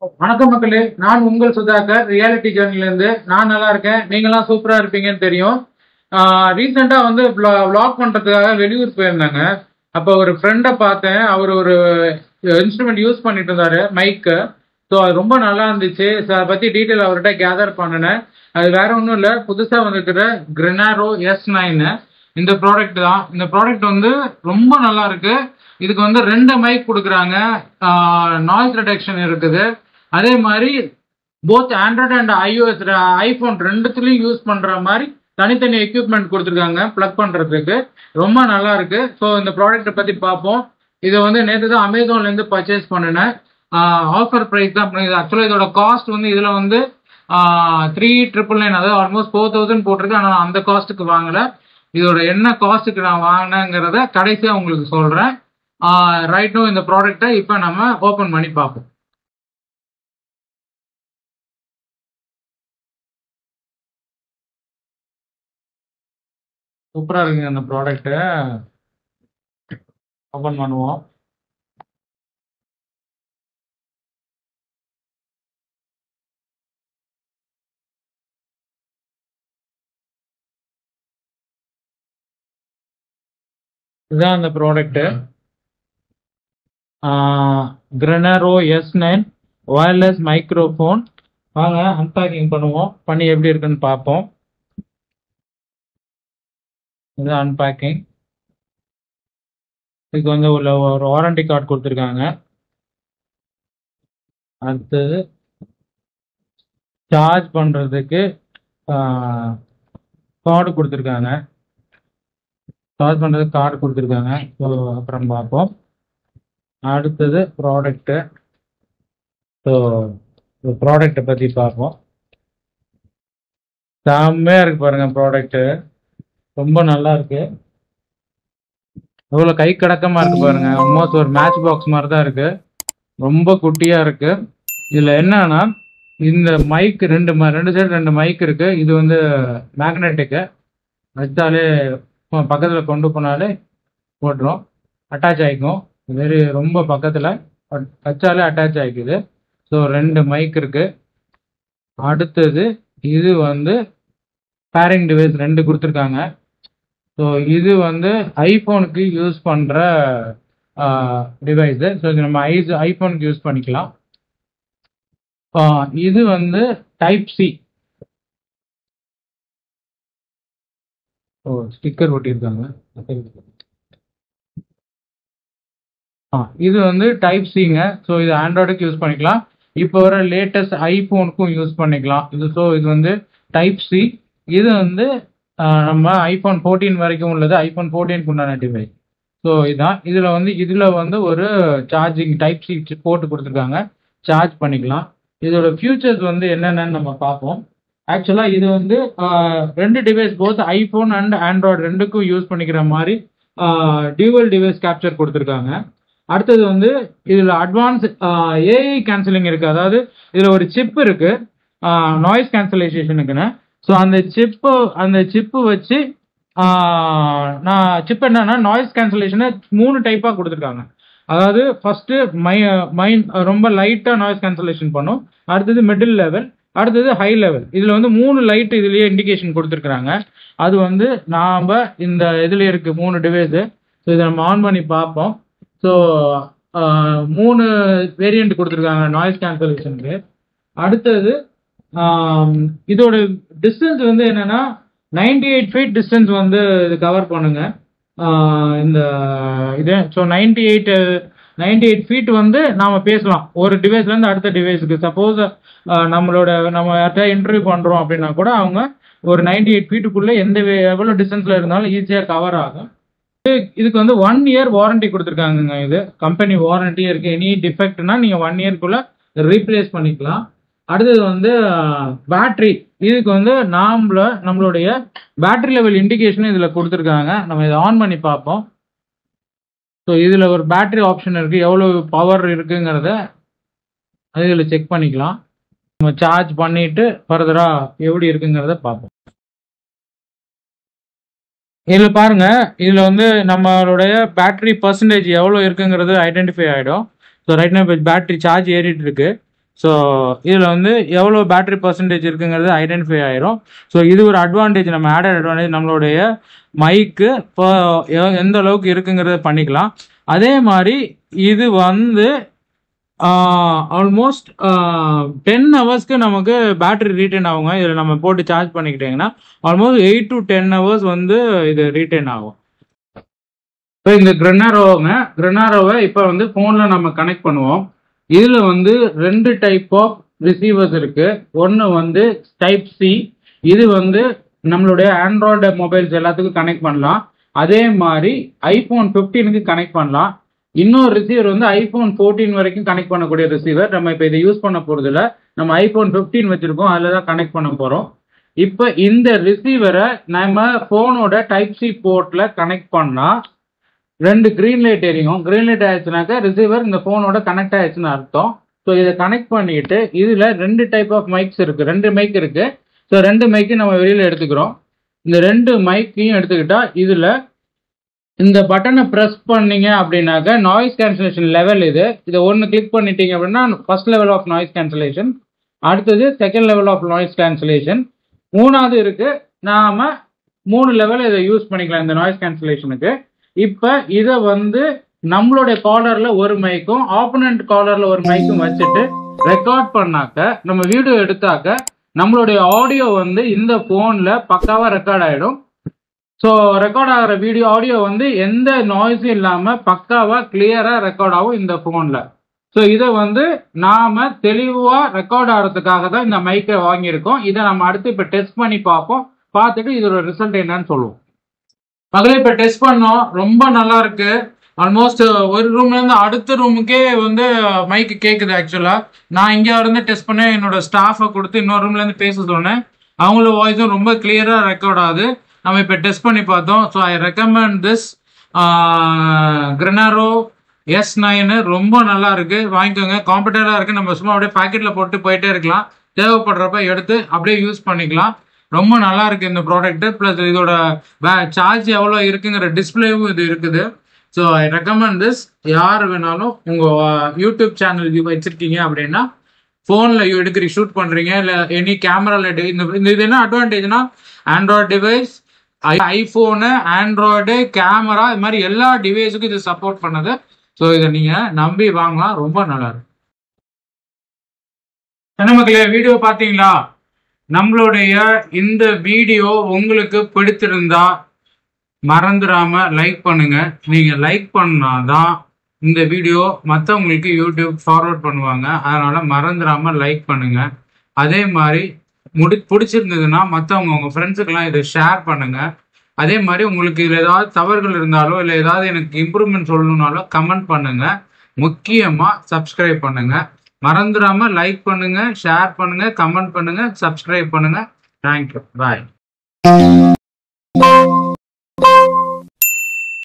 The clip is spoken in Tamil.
வணக்கம் மக்களே, நான் உங்கள் சுதாகர். ரியாலிட்டி ஜேர்னில இருந்து நான் நல்லா இருக்கேன். நீங்களாம் சூப்பரா இருப்பீங்கன்னு தெரியும். ரீசெண்டா வந்து vlog பண்றதுக்காக வெளியூர் போயிருந்தாங்க. அப்போ ஒரு ஃப்ரெண்டை பார்த்தேன். அவர் ஒரு இன்ஸ்ட்ருமெண்ட் யூஸ் பண்ணிட்டு இருந்தாரு, மைக்கு. ஸோ அது ரொம்ப நல்லா இருந்துச்சு. ஸோ அதை பத்தி டீட்டெயில் அவர்கிட்ட கேதர் பண்ணினேன். அது வேற ஒன்றும் இல்லை, புதுசாக வந்துருக்கிற கிரெனாரோ S9 இந்த ப்ராடக்ட் தான். இந்த ப்ராடக்ட் வந்து ரொம்ப நல்லா இருக்கு. இதுக்கு வந்து 2 மைக் கொடுக்குறாங்க, நாய்ஸ் ரிடக்ஷன் இருக்குது. அதே மாதிரி both Android and iOS iPhone ரெண்டுத்துலையும் யூஸ் பண்ற மாதிரி தனித்தனி எக்யூப்மெண்ட் கொடுத்துருக்காங்க பிளக் பண்றதுக்கு. ரொம்ப நல்லா இருக்கு. ஸோ இந்த ப்ராடக்ட்டை பத்தி பார்ப்போம். இதை வந்து நேற்று தான் அமேசான்ல இருந்து பர்ச்சேஸ் பண்ணினேன். ஆஃபர் ப்ரைஸ் தான். ஆக்சுவலாக இதோட காஸ்ட் வந்து இதுல வந்து 3,999, அதாவது ஆல்மோஸ்ட் 4,000 போட்டிருக்கு. ஆனால் அந்த காஸ்ட்டுக்கு வாங்கல. இதோட என்ன காஸ்ட்டுக்கு நான் வாங்கினேங்கிறத கடைசியா உங்களுக்கு சொல்றேன். ரைட்டும் இந்த ப்ராடக்டை இப்போ நம்ம ஓப்பன் பண்ணி பார்ப்போம். சூப்பரா இருக்குங்க அந்த ப்ராடக்ட். ஓப்பன் பண்ணுவோம். இதுதான் அந்த ப்ராடக்ட், கிரெனாரோ S9 வயர்லெஸ் மைக்ரோஃபோன். வாங்க அன்பேக்கிங் பண்ணுவோம், பண்ணி எப்படி இருக்குன்னு பார்ப்போம். இது அன்பேக்கிங். இதுக்கு வந்து ஒரு வாரண்டி கார்டு கொடுத்துருக்காங்க. அடுத்தது சார்ஜ் பண்ணுறதுக்கு கார்டு கொடுத்துருக்காங்க. சார்ஜ் பண்ணுறதுக்கு கார்டு கொடுத்துருக்காங்க. ஸோ அப்புறம் பார்ப்போம். அடுத்தது ப்ராடக்ட்டு. ஸோ ப்ராடக்டை பற்றி பார்ப்போம். செம்மையாக இருக்கு பாருங்க ப்ராடக்ட்டு. ரொம்ப நல்லா இருக்கு. எவ்வளோ கை கடக்கமாக இருக்கு பாருங்க. ஆல்மோஸ்ட் ஒரு மேட்ச் பாக்ஸ் மாதிரி தான் இருக்கு. ரொம்ப குட்டியாக இருக்கு. இதில் என்னன்னா, இந்த மைக் ரெண்டு சைடு 2 மைக் இருக்கு. இது வந்து மேக்னெட்டிக்கு, வச்சாலே பக்கத்தில் கொண்டு போனாலே போட்டுரும், அட்டாச் ஆகிக்கும். வெரி ரொம்ப பக்கத்தில் வச்சாலே அட்டாச் ஆகிக்குது. ஸோ 2 மைக் இருக்கு. அடுத்தது இது வந்து பேரிங் டிவைஸ் 2 கொடுத்துருக்காங்க. ஸோ இது வந்து ஐஃபோனுக்கு யூஸ் பண்ணுற டிவைஸு. ஸோ இது நம்ம ஐஃபோனுக்கு யூஸ் பண்ணிக்கலாம். இது வந்து டைப் சி. ஸ்டிக்கர் ஒட்டியிருக்காங்க. இது வந்து டைப் சிங்க. ஸோ இது ஆண்ட்ராய்டுக்கு யூஸ் பண்ணிக்கலாம். இப்போ வர லேட்டஸ்ட் ஐஃபோனுக்கும் யூஸ் பண்ணிக்கலாம். இது வந்து டைப் சி. இது வந்து நம்ம ஐஃபோன் 14 வரைக்கும் உள்ளது. ஐஃபோன் 14க்கு உண்டான டிவைஸ். ஸோ இதுதான். இதில் வந்து ஒரு சார்ஜிங் டைப் சி போட்டு கொடுத்துருக்காங்க, சார்ஜ் பண்ணிக்கலாம். இதோட ஃபியூச்சர்ஸ் வந்து என்னென்னு நம்ம பார்ப்போம். ஆக்சுவலாக இது வந்து 2 device, both iPhone and Android ரெண்டுக்கும் யூஸ் பண்ணிக்கிற மாதிரி டியூவல் டிவைஸ் கேப்சர் கொடுத்துருக்காங்க. அடுத்தது வந்து இதில் அட்வான்ஸ் ஏஐ கேன்சலிங் இருக்குது. அதாவது இதில் ஒரு சிப் இருக்குது, நாய்ஸ் கேன்சலைசேஷனுக்குன்னு. ஸோ அந்த சிப்பு வச்சு சிப் என்னன்னா, நாய்ஸ் கேன்சலேஷனை 3 டைப்பாக கொடுத்துருக்காங்க. அதாவது ஃபர்ஸ்ட் ரொம்ப லைட்டாக நாய்ஸ் கேன்சலேஷன் பண்ணும். அடுத்தது மிடில் லெவல், அடுத்தது ஹை லெவல். இதில் வந்து 3 லைட் இதுலேயே இண்டிகேஷன் கொடுத்துருக்குறாங்க. அது வந்து நாம் இந்த இதுலேயே இருக்குது 3 டிவைஸு. ஸோ இதை நம்ம ஆன் பண்ணி பார்ப்போம். ஸோ 3 வேரியண்ட் கொடுத்துருக்காங்க நாய்ஸ் கேன்சலேஷனுக்கு. அடுத்தது இதோட டிஸ்டன்ஸ் வந்து என்னன்னா, 98 ஃபீட் டிஸ்டன்ஸ் வந்து இது கவர் பண்ணுங்க. இந்த இது ஸோ 98 ஃபீட் வந்து நாம் பேசலாம் ஒரு டிவைஸ்லேருந்து அடுத்த டிவைஸுக்கு. சப்போஸ் நம்ம யார்கிட்ட இன்டர்வியூ பண்ணுறோம் அப்படின்னா கூட அவங்க ஒரு 98 ஃபீட்டுக்குள்ளே எவ்வளோ டிஸ்டன்ஸில் இருந்தாலும் ஈஸியாக கவர் ஆகும். இதுக்கு வந்து 1 இயர் வாரண்டி கொடுத்துருக்காங்க. இது கம்பெனி வாரண்டி இருக்கு. எனி டிஃபெக்ட்னா நீங்கள் 1 இயர்க்குள்ள ரீப்ளேஸ் பண்ணிக்கலாம். அடுத்தது வந்து பேட்டரி. இதுக்கு வந்து நம்மளுடைய பேட்டரி லெவல் இண்டிகேஷன் இதில் கொடுத்துருக்காங்க. நம்ம இதை ஆன் பண்ணி பார்ப்போம். ஸோ இதில் ஒரு பேட்டரி ஆப்ஷன் இருக்குது, எவ்வளோ பவர் இருக்குங்கிறத இதில் செக் பண்ணிக்கலாம். நம்ம சார்ஜ் பண்ணிட்டு ஃபர்தராக எப்படி இருக்குங்கிறத பார்ப்போம். இதில் பாருங்க, இதில் வந்து நம்மளுடைய பேட்டரி பர்சன்டேஜ் எவ்வளோ இருக்குங்கிறது ஐடென்டிஃபை ஆகிடும். So right now battery charge ஏறிட்டு இருக்கு. ஸோ இதில் வந்து எவ்வளோ பேட்டரி பர்சன்டேஜ் இருக்குங்கிறது ஐடென்டிஃபை ஆயிரும். ஸோ இது ஒரு அட்வான்டேஜ், நம்ம ஆடட் அட்வான்டேஜ், நம்மளுடைய மைக்கு இப்போ எந்த அளவுக்கு இருக்குங்கிறத பண்ணிக்கலாம். அதே மாதிரி இது வந்து ஆல்மோஸ்ட் 10 ஹவர்ஸ்க்கு நமக்கு பேட்டரி ரீட்டைன் ஆகுங்க. இதில் நம்ம போட்டு சார்ஜ் பண்ணிக்கிட்டீங்கன்னா ஆல்மோஸ்ட் 8 to 10 ஹவர்ஸ் வந்து இது ரீட்டைன் ஆகும். இப்போ இந்த கிரெனாரோவை இப்போ வந்து ஃபோனில் நம்ம கனெக்ட் பண்ணுவோம். இதில் வந்து 2 டைப் ஆஃப் ரிசீவர்ஸ் இருக்கு. ஒன்று வந்து டைப் சி, இது வந்து நம்மளுடைய ஆண்ட்ராய்டு மொபைல்ஸ் எல்லாத்துக்கும் கனெக்ட் பண்ணலாம். அதே மாதிரி iPhone 15க்கு கனெக்ட் பண்ணலாம். இன்னொரு ரிசீவர் வந்து iPhone 14 வரைக்கும் கனெக்ட் பண்ணக்கூடிய ரிசீவர். நம்ம இப்போ இதை யூஸ் பண்ண போகிறது இல்லை, நம்ம iPhone 15 வச்சிருக்கோம், அதில் தான் கனெக்ட் பண்ண போகிறோம். இப்போ இந்த ரிசீவரை நம்ம ஃபோனோட டைப் சி போர்ட்டில் கனெக்ட் பண்ணால் 2 கிரீன் லைட் எரியும். கிரீன் லைட் ஆயிடுச்சுனாக்கா ரிசீவர் இந்த ஃபோனோட கனெக்ட் ஆயிடுச்சுன்னு அர்த்தம். ஸோ இதை கனெக்ட் பண்ணிட்டு இதில் 2 டைப் ஆஃப் மைக்ஸ் இருக்கு, 2 மைக் இருக்கு. ஸோ 2 மைக்கு நம்ம வெளியில் எடுத்துக்கிறோம். இந்த 2 மைக்கையும் எடுத்துக்கிட்டா இதில் இந்த பட்டனை ப்ரெஸ் பண்ணீங்க அப்படின்னாக்கா நாய்ஸ் கேன்சலேஷன் லெவல் இதை ஒன்று கிளிக் பண்ணிட்டீங்க அப்படின்னா first level of noise cancellation, அடுத்தது second level of noise cancellation, மூணாவது இருக்கு. நாம 3 லெவல் இதை யூஸ் பண்ணிக்கலாம் இந்த நாய்ஸ் கேன்சலேஷனுக்கு. இப்போ இதை வந்து நம்மளுடைய காலரில் ஒரு மைக்கும் ஆப்போனன்ட் காலரில் ஒரு மைக்கும் வச்சுட்டு ரெக்கார்ட் பண்ணாக்க, நம்ம வீடியோ எடுத்தாக்க நம்மளுடைய ஆடியோ வந்து இந்த ஃபோனில் பக்காவாக ரெக்கார்ட் ஆகிடும். ஸோ ரெக்கார்ட் ஆகிற ஆடியோ வந்து எந்த நாய்ஸும் இல்லாமல் பக்காவாக கிளியராக ரெக்கார்ட் ஆகும் இந்த ஃபோனில். ஸோ இதை வந்து நாம் தெளிவாக ரெக்கார்ட் ஆகிறதுக்காக தான் இந்த மைக்கை வாங்கியிருக்கோம். இதை நம்ம அடுத்து இப்போ டெஸ்ட் பண்ணி பார்ப்போம். பார்த்துட்டு இதோட ரிசல்ட் என்னன்னு சொல்லுவோம். மகளே இப்போ டெஸ்ட் பண்ணோம், ரொம்ப நல்லா இருக்கு. ஆல்மோஸ்ட் ஒரு ரூம்ல இருந்து அடுத்த ரூமுக்கே வந்து மைக்கு கேட்குது. ஆக்சுவலா நான் இங்கே இருந்து டெஸ்ட் பண்ணேன், என்னோட ஸ்டாஃபை கொடுத்து இன்னொரு ரூம்ல இருந்து பேச சொன்னேன். அவங்களோட வாய்ஸும் ரொம்ப கிளியரா ரெக்கார்ட் ஆகுது. நம்ம இப்போ டெஸ்ட் பண்ணி பார்த்தோம். ஸோ ஐ ரெக்கமெண்ட் திஸ் கிரெனாரோ S9. ரொம்ப நல்லா இருக்கு, வாங்கிக்கோங்க. காம்படேட்டா இருக்கு. நம்ம சும்மா அப்படியே பாக்கெட்ல போட்டு போயிட்டே இருக்கலாம், தேவைப்படுறப்ப எடுத்து அப்படியே யூஸ் பண்ணிக்கலாம். ரொம்ப நல்லா இருக்கு இந்த ப்ராடக்ட். பிளஸ் இதோட சார்ஜ் எவ்வளோ இருக்குங்கிற டிஸ்பிளேவும் இது இருக்குது. So I recommend this. யார் வேணாலும் உங்கள் யூடியூப் சேனல் வச்சிருக்கீங்க அப்படின்னா, ஃபோனில் எடுக்கிறீங்க, ஷூட் பண்ணுறீங்க, இல்லை எனி கேமராவில் இந்த இது என்ன அட்வான்டேஜ்னா, Android device, iPhone, Android, camera, இது மாதிரி எல்லா டிவைஸுக்கும் இது சப்போர்ட் பண்ணுது. ஸோ இதை நீங்கள் நம்பி வாங்கலாம், ரொம்ப நல்லா இருக்கு. என்ன மக்களே, வீடியோ பார்த்தீங்களா? நம்மளுடைய இந்த வீடியோ உங்களுக்கு பிடித்திருந்தா மறந்துடாம லைக் பண்ணுங்க. நீங்க லைக் பண்ணாதான் இந்த வீடியோ மற்றவங்களுக்கு யூடியூப் ஃபார்வர்ட் பண்ணுவாங்க. அதனால மறந்துடாம லைக் பண்ணுங்க. அதே மாதிரி பிடிச்சிருந்ததுன்னா மற்றவங்க உங்க ஃப்ரெண்ட்ஸுக்கெல்லாம் இதை ஷேர் பண்ணுங்க. அதே மாதிரி உங்களுக்கு இதில் ஏதாவது தவறுகள் இருந்தாலோ இல்லை ஏதாவது எனக்கு இம்ப்ரூவ்மெண்ட் சொல்லணும்னாலோ கமெண்ட் பண்ணுங்க. முக்கியமா சப்ஸ்கிரைப் பண்ணுங்க. மறந்துடாம லைக் பண்ணுங்க, ஷேர் பண்ணுங்க, கமெண்ட் பண்ணுங்க, சப்ஸ்கிரைப் பண்ணுங்க. தேங்க்யூ, பாய்.